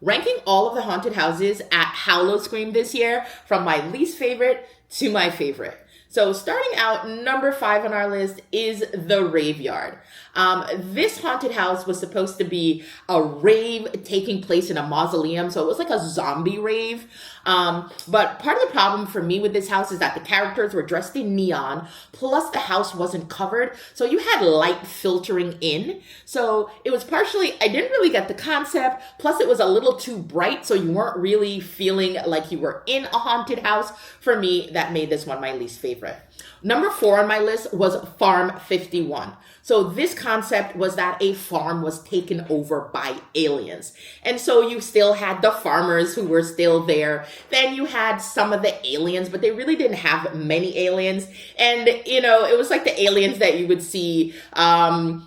Ranking all of the haunted houses at Howl-O-Scream this year from my least favorite to my favorite. So starting out, number 5 on our list is the Rave Yard. This haunted house was supposed to be a rave taking place in a mausoleum, so it was like a zombie rave. But part of the problem for me with this house is that the characters were dressed in neon, plus the house wasn't covered, so you had light filtering in. So it was partially, I didn't really get the concept, plus it was a little too bright, so you weren't really feeling like you were in a haunted house. For me, that made this one my least favorite. Number 4 on my list was Farm 51. So this concept was that a farm was taken over by aliens. And so you still had the farmers who were still there. Then you had some of the aliens, but they really didn't have many aliens. And, you know, it was like the aliens that you would see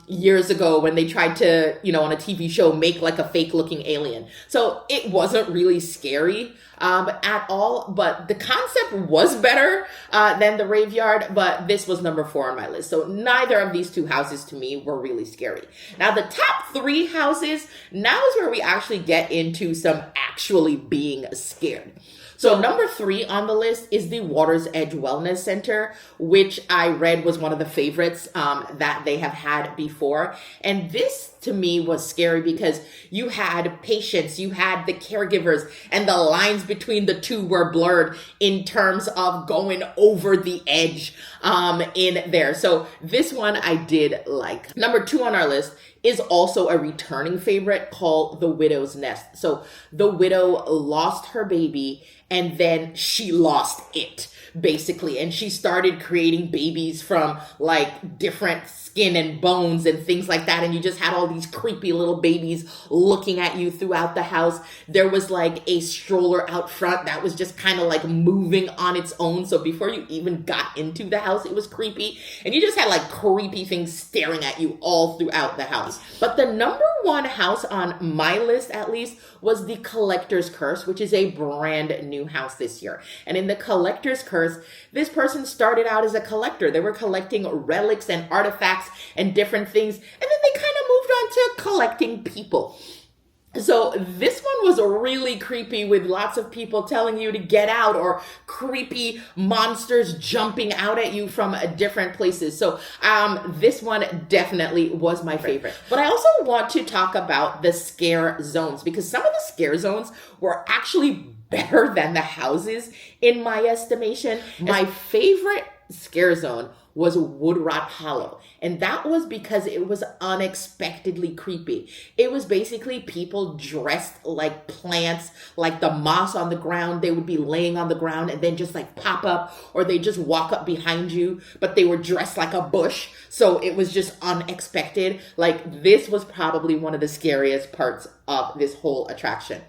years ago when they tried to, you know, on a TV show, make like a fake looking alien. So it wasn't really scary at all, but the concept was better than the Rave Yard, but this was number 4 on my list. So neither of these two houses to me were really scary. Now the top 3 houses, now is where we actually get into some actually being scared. So number 3 on the list is the Water's Edge Wellness Center, which I read was one of the favorites that they have had before. And this to me was scary because you had patients, you had the caregivers, and the lines between the two were blurred in terms of going over the edge in there. So this one I did like. Number 2 on our list is also a returning favorite called The Widow's Nest. So the widow lost her baby and then she lost it, basically. And she started creating babies from like different skin and bones and things like that. And you just had all these creepy little babies looking at you throughout the house. There was like a stroller out front that was just kind of like moving on its own. So before you even got into the house, it was creepy. And you just had like creepy things staring at you all throughout the house. But the number 1 house on my list, at least, was the Collector's Curse, which is a brand new house this year. And in the Collector's Curse, this person started out as a collector. They were collecting relics and artifacts and different things. And then they kind of moved on to collecting people. So this one was really creepy, with lots of people telling you to get out, or creepy monsters jumping out at you from different places. So this one definitely was my favorite. But I also want to talk about the scare zones, because some of the scare zones were actually better than the houses in my estimation. My favorite scare zone was Woodrot Hollow. And that was because it was unexpectedly creepy. It was basically people dressed like plants, like the moss on the ground. They would be laying on the ground and then just like pop up, or they just walk up behind you, but they were dressed like a bush. So it was just unexpected. Like, this was probably one of the scariest parts of this whole attraction.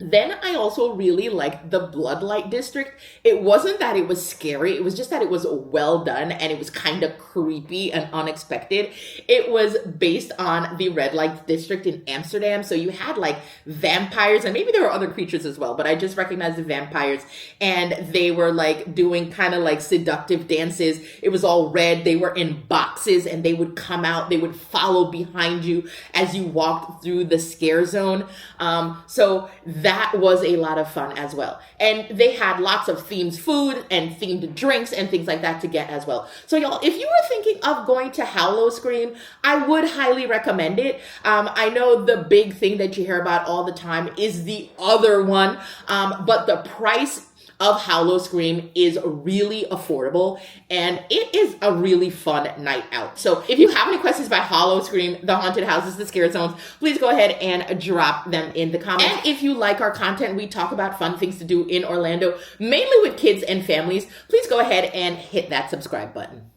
Then I also really liked the Bloodlight District. It wasn't that it was scary. It was just that it was well done and it was kind of creepy and unexpected. It was based on the Red Light District in Amsterdam. So you had like vampires, and maybe there were other creatures as well, but I just recognized the vampires, and they were like doing kind of like seductive dances. It was all red. They were in boxes and they would come out. They would follow behind you as you walked through the scare zone. So that was a lot of fun as well. And they had lots of themed food and themed drinks and things like that to get as well. So y'all, if you were thinking of going to Howl-O-Scream, I would highly recommend it. I know the big thing that you hear about all the time is the other one, but the price of Howl-O-Scream is really affordable, and it is a really fun night out. So if you have any questions about Howl-O-Scream, the haunted houses, the scare zones, please go ahead and drop them in the comments. And if you like our content, we talk about fun things to do in Orlando, mainly with kids and families, please go ahead and hit that subscribe button.